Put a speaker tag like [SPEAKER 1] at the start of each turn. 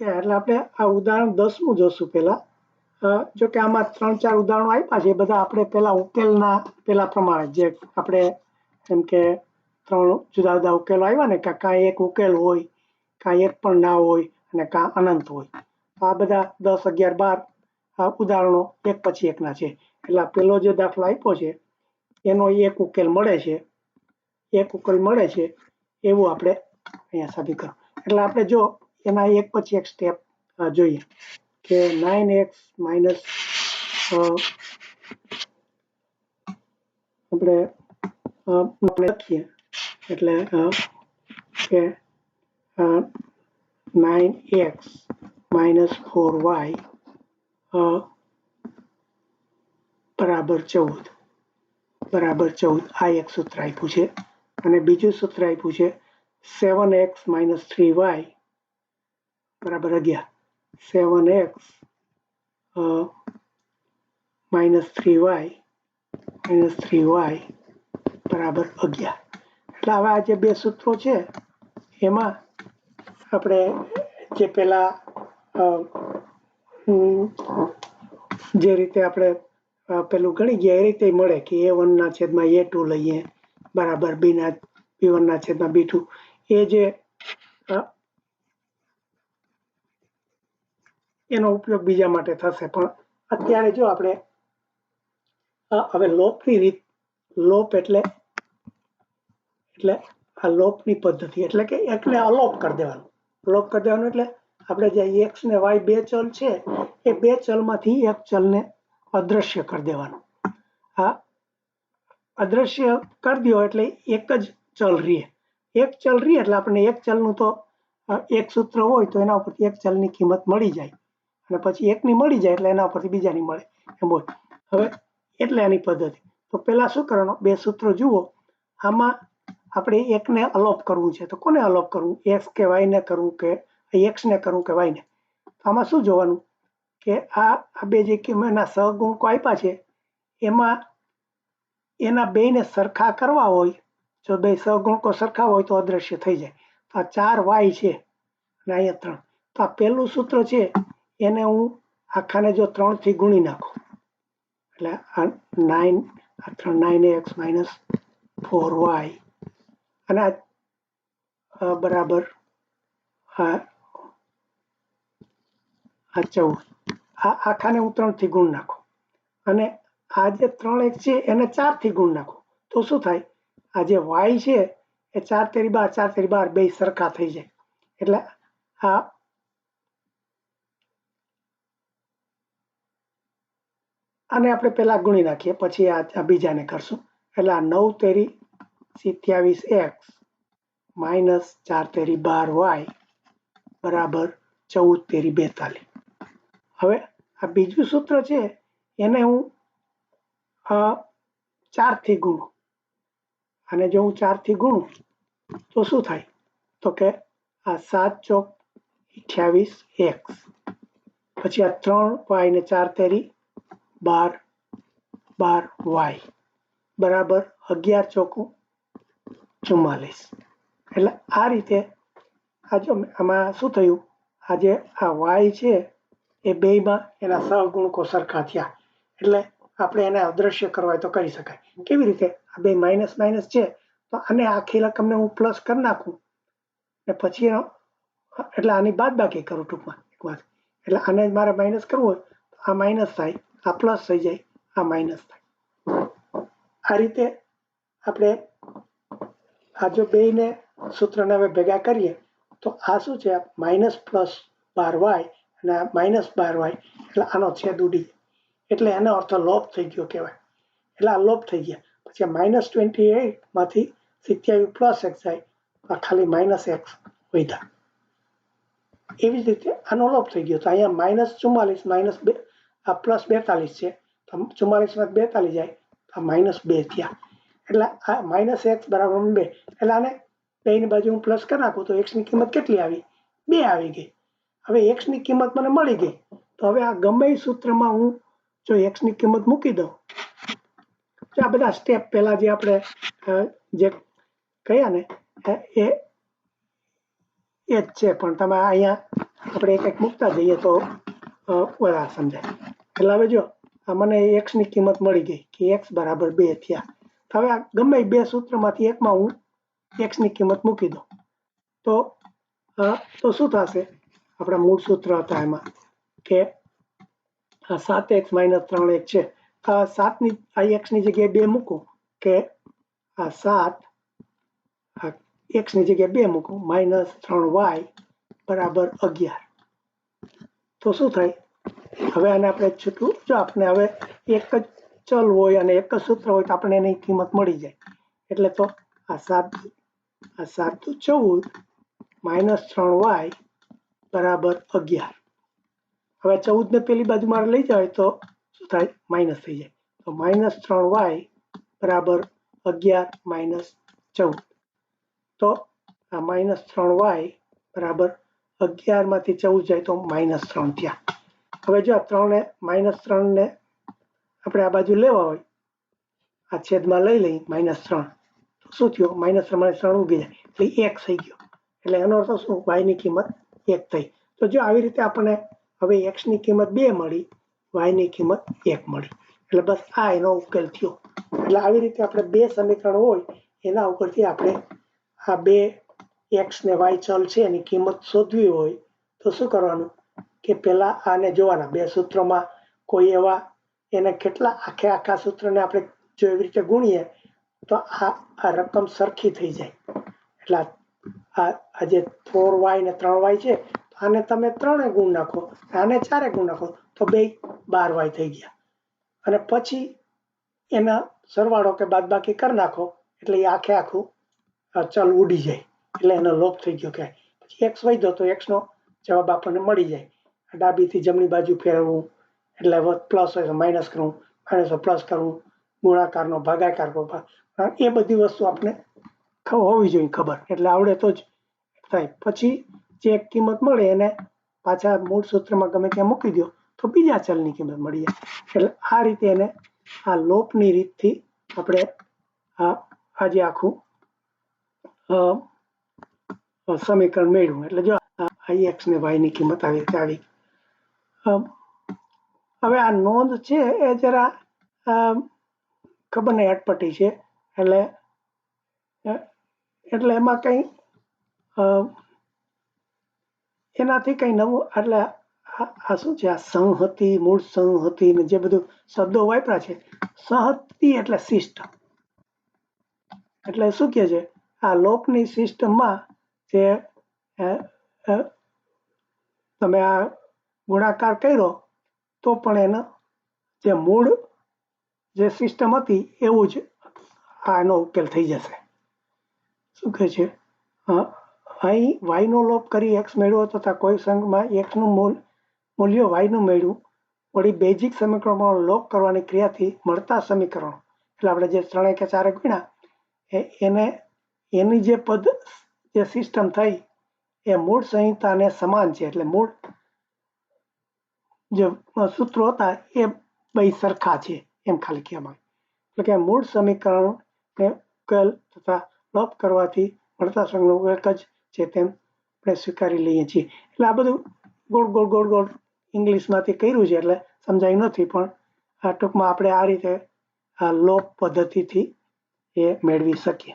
[SPEAKER 1] એટલે આપણે આ ઉદાહરણ 10મું જોશું પહેલા. જો કે આમાં 3-4 ઉદાહરણો આપ્યા છે, એ બધા આપણે પહેલા ઉકેલના પહેલા પ્રમાણે જે આપણે એમ કે 3 જુદા જુદા ઉકેલો આવ્યા ને, કે કાંઈ એક ઉકેલ હોય, કાંઈ એક પણ ના હોય અને કાં અનંત હોય. આ બધા 10, 11, 12 ઉદાહરણો એક પછી એકના છે. એટલે પેલો જે દાખલો આપ્યો છે એનો એક ઉકેલ મળે છે, એવું આપણે અહીંયા સાબિત કરો. એટલે આપણે જો એના એક પછી એક સ્ટેપ જોઈએ કે 9x માઇનસ આપણે લખીએ એટલે કે 9x માઇનસ 4y બરાબર 14 આ એક સૂત્ર આપ્યું છે. અને બીજું સૂત્ર આપ્યું છે 7x માઇનસ 3y બરાબર 11. 7x માઇનસ 3y બરાબર 11. એટલે હવે આ જે બે સૂત્રો છે એમાં આપણે જે પેલા જે રીતે આપણે પેલું ગણી ગયા એ રીતે મળે કે a1 ના છેદમાં a2 લઈએ બરાબર b1 ના છેદમાં b2. એ જે એનો ઉપયોગ બીજા માટે થશે. પણ અત્યારે જો આપણે હવે લોપની રીત, લોપ એટલે આ લોપની પદ્ધતિ એટલે કે એકને અલોપ કરી દેવાનું. અલોપ કરી દેવાનું એટલે આપણે જે x ને y બે ચલ છે એ બે ચલમાંથી એક ચલને અદ્રશ્ય કરી દેવાનું. આ અદ્રશ્ય કરી દો એટલે એક જ ચલ રહે. એક ચલ રહે એટલે આપણને એક ચલનું તો એક સૂત્ર હોય તો એના ઉપરથી એક ચલની કિંમત મળી જાય, અને પછી એકની મળી જાય એટલે એના ઉપરથી બીજાની મળે એમ હોય. હવે એટલે આની પદ્ધતિ તો પહેલા શું કરવાનું, બે સૂત્રો જુઓ. આમાં આપણે એકને અલોપ કરવું છે તો કોને અલોપ કરવું, x કે y ને કરવું કે x ને કરવું કે y ને. આમાં શું જોવાનું કે આ બે જે કિંમતના સહગુણકો આપ્યા છે એમાં એના બેને સરખા કરવા હોય, જો બે સહગુણકો સરખા હોય તો અદ્રશ્ય થઈ જાય. તો આ 4y છે અને અહીંયા 3. તો આ પહેલું સૂત્ર છે એને હું આખાને જો 3 થી ગુણી નાખું એટલે આ 9x માઇનસ 4y અને આ બરાબર આ 14. આ આખાને હું 3 થી ગુણ નાખું અને આ જે 3x છે એને 4 થી ગુણ નાખું તો શું થાય, આ જે y છે એ 4 તેરી 12, 4 તેરી 12 બે સરખા થઈ જાય. એટલે આ આને આપણે પહેલા ગુણી નાખીએ પછી આ બીજાને કરશું. એટલે આ 9 તેરી 27x માઇનસ 4 તેરી 12y બરાબર 14 તેરી 42. હવે આ બીજું સૂત્ર છે એને હું 4 થી ગુણું, અને જો હું 4 થી ગુણું તો શું થાય, તો કે આ 7 ચોક 28x પછી આ 3y ને 4 તેરી 12y બરાબર 11 ચોકું 44. એટલે આ રીતે આ જો આમાં શું થયું, આ જે આ y છે એ બેયમાં એના સહગુણકો સરખા થયા. એટલે આપણે એને અદ્રશ્ય કરવા હોય તો કરી શકાય. કેવી રીતે, આ બે માઇનસ માઇનસ છે તો આને આખી રકમને હું પ્લસ કરી નાખું ને પછી એટલે આની બાદબાકી કરું ટૂંકમાં એક વાત. એટલે આને મારે માઇનસ કરવું હોય તો આ માઇનસ થાય, આ પ્લસ થઈ જાય, આ માઇનસ થાય. આ રીતે આપણે આ જો બેયને સૂત્રને હવે ભેગા કરીએ તો આ શું છે, માઇનસ પ્લસ 12y અને આ માઇનસ 12y એટલે આનો છેદ ઉડી જાય. એટલે એનો અર્થ લોપ થઈ ગયો કહેવાય. એટલે આ લોપ થઈ ગયા. પછી માઇનસ 28 માંથી 27 પ્લસ x જાય, આ ખાલી માઇનસ x વધ્યા. એવી જ રીતે આનો લોપ થઈ ગયો તો અહીંયા માઇનસ 44 માઇનસ આ પ્લસ 42 છે તો 44 માં 42 જાય તો આ માઇનસ 2 થયા. એટલે આ માઇનસ x બરાબર 2. એટલે આને બેની બાજુ હું પ્લસ કરી નાખું તો x ની કિંમત કેટલી આવી, 2 આવી ગઈ. હવે x ની કિંમત મને મળી ગઈ તો હવે આ ગમે સૂત્રમાં હું જો x ની કિંમત મૂકી દઉં તો આ બધા સ્ટેપ પહેલા જે આપણે જે કહ્યા ને એ જ છે, પણ તમે અહીંયા આપણે એક એક મૂકતા જઈએ તો વધારે સમજાય. એટલે હવે જો આ મને એક્સની કિંમત મળી ગઈ કે એક્સ બરાબર 2 થયા. હવે આ ગમે બે સૂત્રમાંથી એકમાં હું એક્સની કિંમત મૂકી દઉં તો શું થશે? આપણા મૂળ સૂત્ર હતા એમાં કે 7x - 3x છે. આ 7 ની આ એક્સની જગ્યાએ 2 મૂકું કે આ 7 એક્સની જગ્યાએ 2 મૂકું -3y બરાબર 11. તો શું થાય? હવે આને આપણે છૂટું જો આપણે હવે એક જ ચલ હોય અને એક જ સૂત્ર હોય તો આપણે એની કિંમત મળી જાય. એટલે તો આ 7 × 14 -3y બરાબર 11. હવે 14 ને પેલી બાજુ મારે લઈ જાય તો શું થાય? માઇનસ થઈ જાય. તો -3y બરાબર 11 - 14. તો આ -3y બરાબર 11 માંથી 14 જાય તો -3 થયા. હવે જો 3 ને -3 ને આપણે આ બાજુ લેવા હોય, આ છેદમાં લઈ લઈ -3 તો શું થયું? -3 - 3 ઉગી જાય એટલે 1 થઈ ગયો. એટલે એનો અર્થ શું? y ની કિંમત 1 થઈ. તો જો આવી રીતે આપણને હવે x ની કિંમત 2 મળી, y ની કિંમત 1 મળી. એટલે બસ આ એનો ઉકેલ થયો. એટલે આવી રીતે આપણે બે સમીકરણ હોય એના ઉપરથી આપણે આ બે x ને y ચલ છે એની કિંમત શોધવી હોય તો શું કરવાનું કે પહેલા આને જોવાના બે સૂત્રોમાં કોઈ એવા એને કેટલા આખા સૂત્રને આપણે જો એવી રીતે ગુણીએ તો આ રકમ સરખી થઈ જાય. એટલે આ જે 4y ને 3y છે આને તમે 3 ગુણ નાખો, આને 4 ગુણ નાખો તો બે 12y થઈ ગયા. અને પછી એના સરવાળો કે બાદબાકી કરી નાખો એટલે એ આખું ચલ ઉડી જાય. એટલે એનો લોપ થઈ ગયો. કે પછી x વધ્યો તો x નો જવાબ આપણને મળી જાય. ડાબીથી જમણી બાજુ ફેરવવું એટલે પ્લસ હોય તો માઇનસ કરવું, માઇનસ હોય પ્લસ કરવું, ગુણાકારનો ભાગાકાર કરવો, એ બધી વસ્તુ આપણે હોવી જોઈએ ખબર. એટલે આવડે તો જ થાય. પછી જે કિંમત મળે એને પાછા મૂળ સૂત્રમાં ગમે ત્યાં મૂકી દો તો બીજા ચલની કિંમત મળી જાય. એટલે આ રીતે એને આ લોપની રીતથી આપણે આજે આખું સમીકરણ મેળવ્યું. એટલે જો x ને y ની કિંમત આવી રીતે આવી. હવે આ નોંધ છે એ જરા ખબર નહીં અટપટી છે. એટલે એમાં કંઈ એનાથી કંઈ નવું એટલે આ શું છે? આ સંહતિ, મૂળ સંહતિ ને જે બધું શબ્દો વાપર્યા છે. સંહતિ એટલે સિસ્ટમ. એટલે શું કહે છે? આ લોપની સિસ્ટમમાં જે તમે આ ગુણાકાર કર્યો તો પણ એનો જે મૂળ જે સિસ્ટમ હતી એવું જ આનો ઉકેલ થઈ જશે. શું કહે છે? અહીં y નો લોપ કરી x મેળવ્યો તથા કોઈ સંઘમાં x નું મૂલ્ય y નું મેળવ્યું. વળી બેઝિક સમીકરણમાં લોપ કરવાની ક્રિયાથી મળતા સમીકરણો એટલે આપણે જે 3 કે 4 ગણ્યા એની જે પદ જે સિસ્ટમ થઈ એ મૂળ સંહિતાને સમાન છે. એટલે મૂળ જે સૂત્રો હતા એ બે સરખા છે એમ ખાલી કહેવામાં. એટલે કે મૂળ સમીકરણને ઉકેલ તથા લોપ કરવાથી મળતા સંઘનો એક જ છે તેમ આપણે સ્વીકારી લઈએ છીએ. એટલે આ બધું ગોળ ગોળ ઇંગ્લિશમાંથી કર્યું છે એટલે સમજાયું નથી. પણ આ ટૂંકમાં આપણે આ રીતે આ લોપ પદ્ધતિથી એ મેળવી શકીએ.